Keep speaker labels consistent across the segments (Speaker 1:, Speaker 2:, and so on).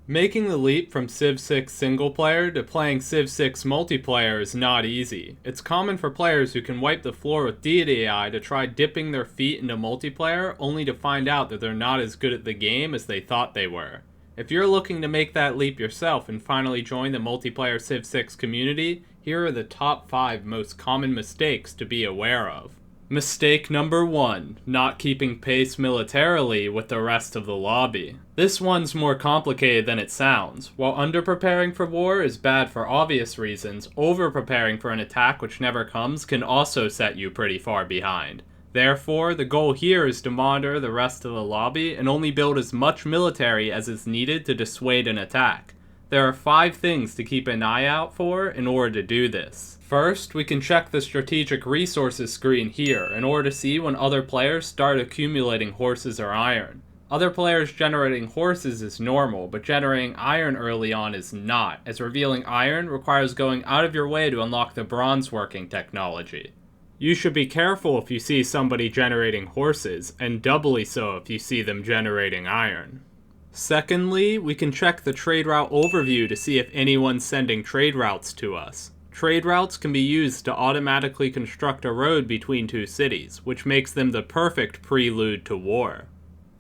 Speaker 1: Making the leap from Civ 6 single player to playing Civ 6 multiplayer is not easy. It's common for players who can wipe the floor with deity AI to try dipping their feet into multiplayer only to find out that they're not as good at the game as they thought they were. If you're looking to make that leap yourself and finally join the multiplayer Civ 6 community, here are the top 5 most common mistakes to be aware of. Mistake number 1, not keeping pace militarily with the rest of the lobby. This one's more complicated than it sounds. While under-preparing for war is bad for obvious reasons, over-preparing for an attack which never comes can also set you pretty far behind. Therefore, the goal here is to monitor the rest of the lobby and only build as much military as is needed to dissuade an attack. There are 5 things to keep an eye out for in order to do this. First, we can check the strategic resources screen here in order to see when other players start accumulating horses or iron. Other players generating horses is normal, but generating iron early on is not, as revealing iron requires going out of your way to unlock the bronze working technology. You should be careful if you see somebody generating horses, and doubly so if you see them generating iron. Secondly, we can check the trade route overview to see if anyone's sending trade routes to us. Trade routes can be used to automatically construct a road between 2 cities, which makes them the perfect prelude to war.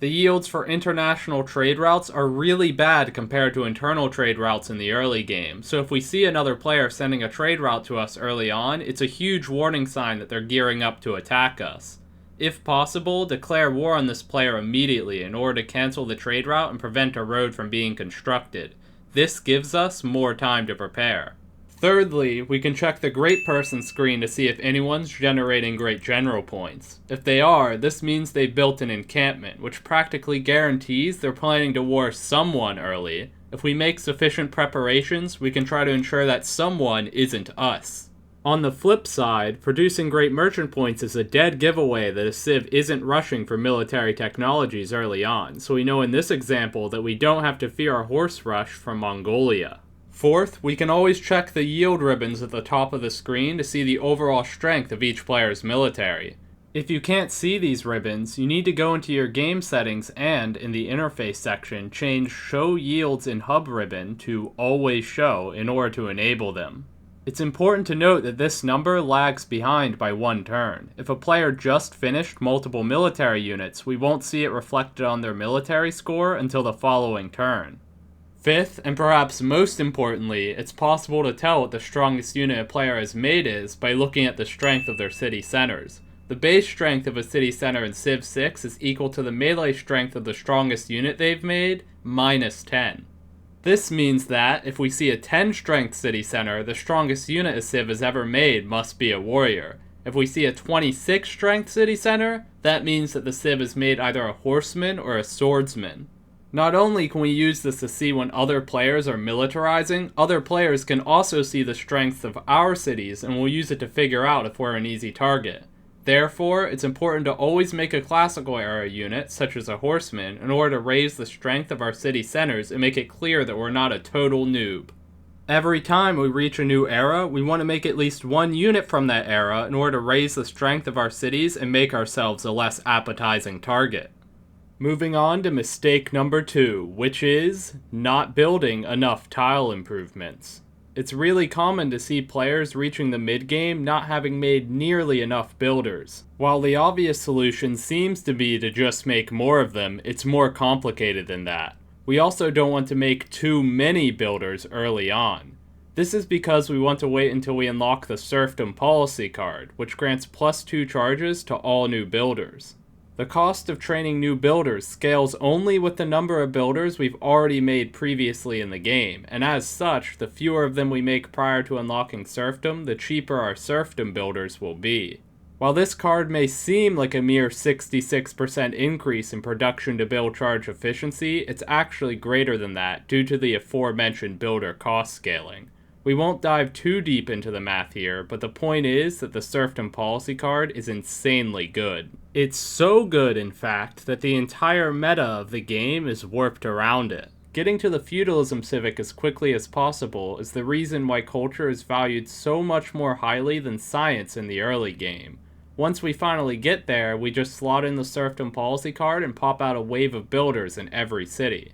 Speaker 1: The yields for international trade routes are really bad compared to internal trade routes in the early game, so if we see another player sending a trade route to us early on, it's a huge warning sign that they're gearing up to attack us. If possible, declare war on this player immediately in order to cancel the trade route and prevent a road from being constructed. This gives us more time to prepare. Thirdly, we can check the Great Person screen to see if anyone's generating Great General points. If they are, this means they've built an encampment, which practically guarantees they're planning to war someone early. If we make sufficient preparations, we can try to ensure that someone isn't us. On the flip side, producing Great Merchant points is a dead giveaway that a Civ isn't rushing for military technologies early on, so we know in this example that we don't have to fear a horse rush from Mongolia. Fourth, we can always check the yield ribbons at the top of the screen to see the overall strength of each player's military. If you can't see these ribbons, you need to go into your game settings and, in the interface section, change Show Yields in Hub ribbon to Always Show in order to enable them. It's important to note that this number lags behind by 1 turn. If a player just finished multiple military units, we won't see it reflected on their military score until the following turn. Fifth, and perhaps most importantly, it's possible to tell what the strongest unit a player has made is by looking at the strength of their city centers. The base strength of a city center in Civ 6 is equal to the melee strength of the strongest unit they've made, minus 10. This means that, if we see a 10 strength city center, the strongest unit a Civ has ever made must be a warrior. If we see a 26 strength city center, that means that the Civ has made either a horseman or a swordsman. Not only can we use this to see when other players are militarizing, other players can also see the strengths of our cities and will use it to figure out if we're an easy target. Therefore, it's important to always make a classical era unit, such as a horseman, in order to raise the strength of our city centers and make it clear that we're not a total noob. Every time we reach a new era, we want to make at least 1 unit from that era in order to raise the strength of our cities and make ourselves a less appetizing target. Moving on to mistake number 2, which is not building enough tile improvements. It's really common to see players reaching the mid-game not having made nearly enough builders. While the obvious solution seems to be to just make more of them, it's more complicated than that. We also don't want to make too many builders early on. This is because we want to wait until we unlock the Serfdom Policy card, which grants +2 charges to all new builders. The cost of training new builders scales only with the number of builders we've already made previously in the game, and as such, the fewer of them we make prior to unlocking serfdom, the cheaper our serfdom builders will be. While this card may seem like a mere 66% increase in production to build charge efficiency, it's actually greater than that due to the aforementioned builder cost scaling. We won't dive too deep into the math here, but the point is that the Serfdom Policy card is insanely good. It's so good, in fact, that the entire meta of the game is warped around it. Getting to the feudalism civic as quickly as possible is the reason why culture is valued so much more highly than science in the early game. Once we finally get there, we just slot in the Serfdom Policy card and pop out a wave of builders in every city.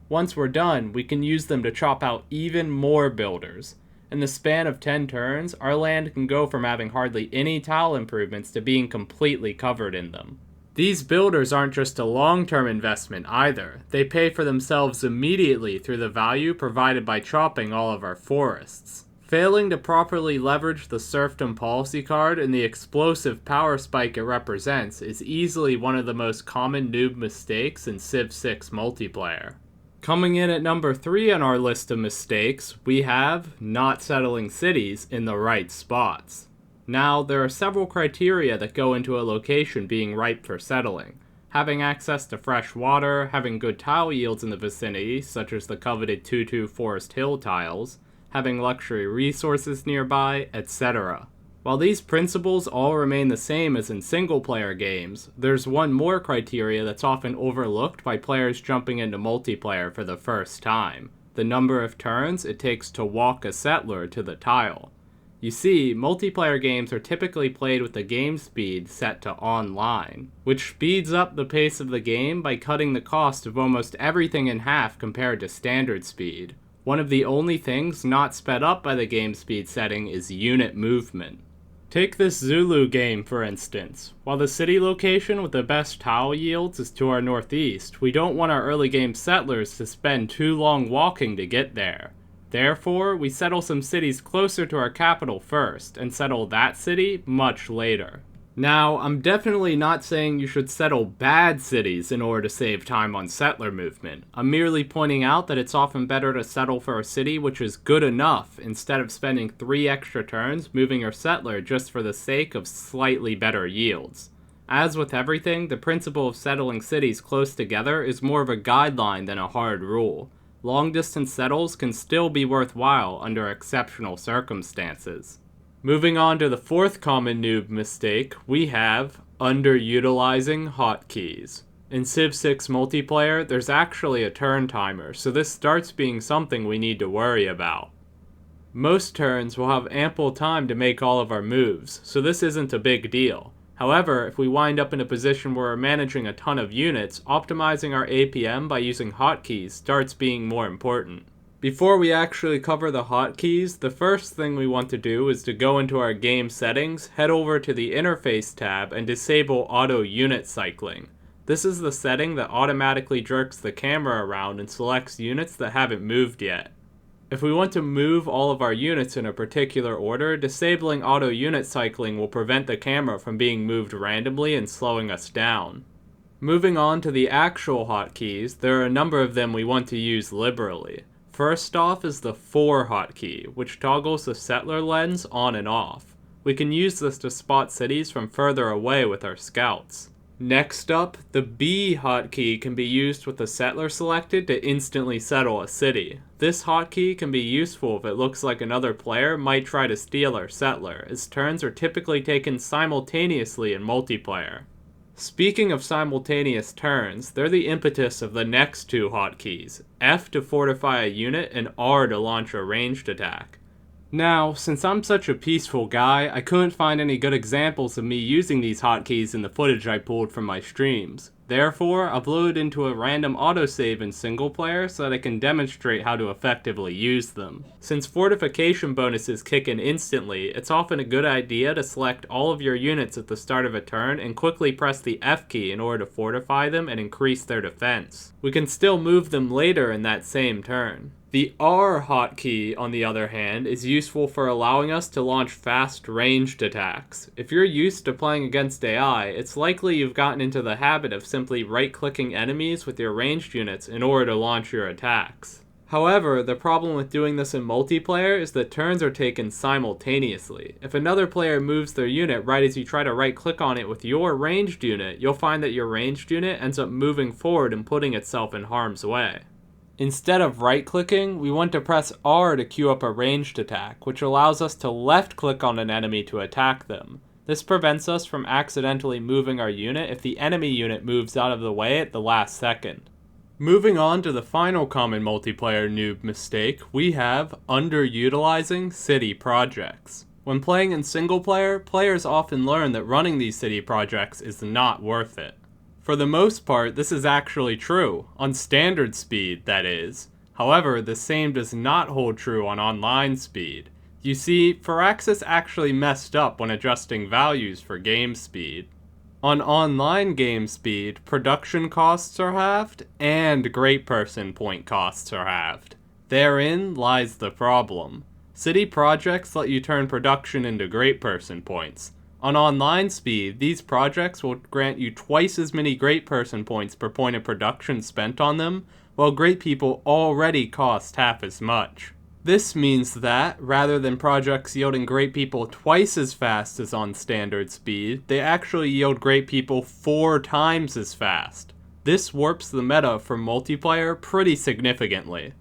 Speaker 1: Once we're done, we can use them to chop out even more builders. In the span of 10 turns, our land can go from having hardly any tile improvements to being completely covered in them. These builders aren't just a long-term investment either. They pay for themselves immediately through the value provided by chopping all of our forests. Failing to properly leverage the serfdom policy card and the explosive power spike it represents is easily one of the most common noob mistakes in Civ 6 multiplayer. Coming in at number 3 on our list of mistakes, we have not settling cities in the right spots. Now, there are several criteria that go into a location being ripe for settling. Having access to fresh water, having good tile yields in the vicinity, such as the coveted 2-2 Forest Hill tiles, having luxury resources nearby, etc. While these principles all remain the same as in single-player games, there's one more criteria that's often overlooked by players jumping into multiplayer for the first time: the number of turns it takes to walk a settler to the tile. You see, multiplayer games are typically played with the game speed set to online, which speeds up the pace of the game by cutting the cost of almost everything in half compared to standard speed. One of the only things not sped up by the game speed setting is unit movement. Take this Zulu game for instance. While the city location with the best tile yields is to our northeast, we don't want our early game settlers to spend too long walking to get there. Therefore, we settle some cities closer to our capital first, and settle that city much later. Now, I'm definitely not saying you should settle bad cities in order to save time on settler movement. I'm merely pointing out that it's often better to settle for a city which is good enough instead of spending 3 extra turns moving your settler just for the sake of slightly better yields. As with everything, the principle of settling cities close together is more of a guideline than a hard rule. Long-distance settles can still be worthwhile under exceptional circumstances. Moving on to the 4th common noob mistake, we have underutilizing hotkeys. In Civ 6 multiplayer, there's actually a turn timer, so this starts being something we need to worry about. Most turns will have ample time to make all of our moves, so this isn't a big deal. However, if we wind up in a position where we're managing a ton of units, optimizing our APM by using hotkeys starts being more important. Before we actually cover the hotkeys, the first thing we want to do is to go into our game settings, head over to the interface tab, and disable auto unit cycling. This is the setting that automatically jerks the camera around and selects units that haven't moved yet. If we want to move all of our units in a particular order, disabling auto unit cycling will prevent the camera from being moved randomly and slowing us down. Moving on to the actual hotkeys, there are a number of them we want to use liberally. First off is the For hotkey, which toggles the settler lens on and off. We can use this to spot cities from further away with our scouts. Next up, the B hotkey can be used with the settler selected to instantly settle a city. This hotkey can be useful if it looks like another player might try to steal our settler, as turns are typically taken simultaneously in multiplayer. Speaking of simultaneous turns, they're the impetus of the next 2 hotkeys, F to fortify a unit and R to launch a ranged attack. Now, since I'm such a peaceful guy, I couldn't find any good examples of me using these hotkeys in the footage I pulled from my streams. Therefore, I've loaded into a random autosave in single player so that I can demonstrate how to effectively use them. Since fortification bonuses kick in instantly, it's often a good idea to select all of your units at the start of a turn and quickly press the F key in order to fortify them and increase their defense. We can still move them later in that same turn. The R hotkey, on the other hand, is useful for allowing us to launch fast ranged attacks. If you're used to playing against AI, it's likely you've gotten into the habit of simply right-clicking enemies with your ranged units in order to launch your attacks. However, the problem with doing this in multiplayer is that turns are taken simultaneously. If another player moves their unit right as you try to right-click on it with your ranged unit, you'll find that your ranged unit ends up moving forward and putting itself in harm's way. Instead of right-clicking, we want to press R to queue up a ranged attack, which allows us to left-click on an enemy to attack them. This prevents us from accidentally moving our unit if the enemy unit moves out of the way at the last second. Moving on to the final common multiplayer noob mistake, we have underutilizing city projects. When playing in single player, players often learn that running these city projects is not worth it. For the most part, this is actually true, on standard speed, that is. However, the same does not hold true on online speed. You see, Firaxis actually messed up when adjusting values for game speed. On online game speed, production costs are halved, and great person point costs are halved. Therein lies the problem. City projects let you turn production into great person points. On online speed, these projects will grant you twice as many great person points per point of production spent on them, while great people already cost half as much. This means that, rather than projects yielding great people twice as fast as on standard speed, they actually yield great people 4 times as fast. This warps the meta for multiplayer pretty significantly.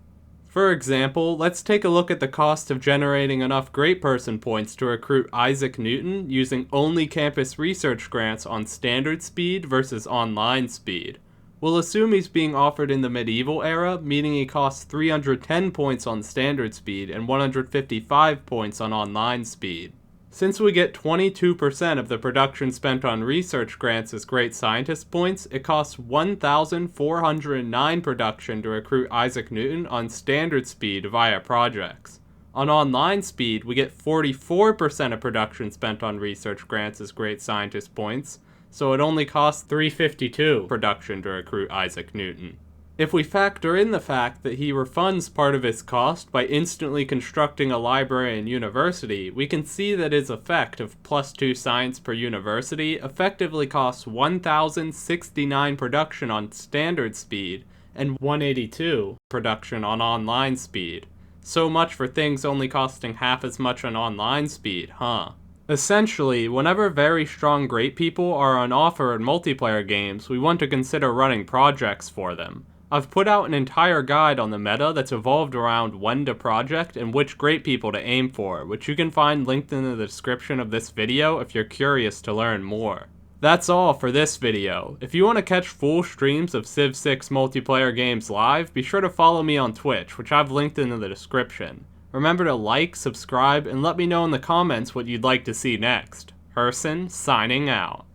Speaker 1: For example, let's take a look at the cost of generating enough great person points to recruit Isaac Newton using only campus research grants on standard speed versus online speed. We'll assume he's being offered in the medieval era, meaning he costs 310 points on standard speed and 155 points on online speed. Since we get 22% of the production spent on research grants as great scientist points, it costs 1,409 production to recruit Isaac Newton on standard speed via projects. On online speed, we get 44% of production spent on research grants as great scientist points, so it only costs 352 production to recruit Isaac Newton. If we factor in the fact that he refunds part of his cost by instantly constructing a library and university, we can see that his effect of +2 science per university effectively costs 1,069 production on standard speed and 182 production on online speed. So much for things only costing half as much on online speed, huh? Essentially, whenever very strong great people are on offer in multiplayer games, we want to consider running projects for them. I've put out an entire guide on the meta that's evolved around when to project and which great people to aim for, which you can find linked in the description of this video if you're curious to learn more. That's all for this video. If you want to catch full streams of Civ 6 multiplayer games live, be sure to follow me on Twitch, which I've linked in the description. Remember to like, subscribe, and let me know in the comments what you'd like to see next. Herson, signing out.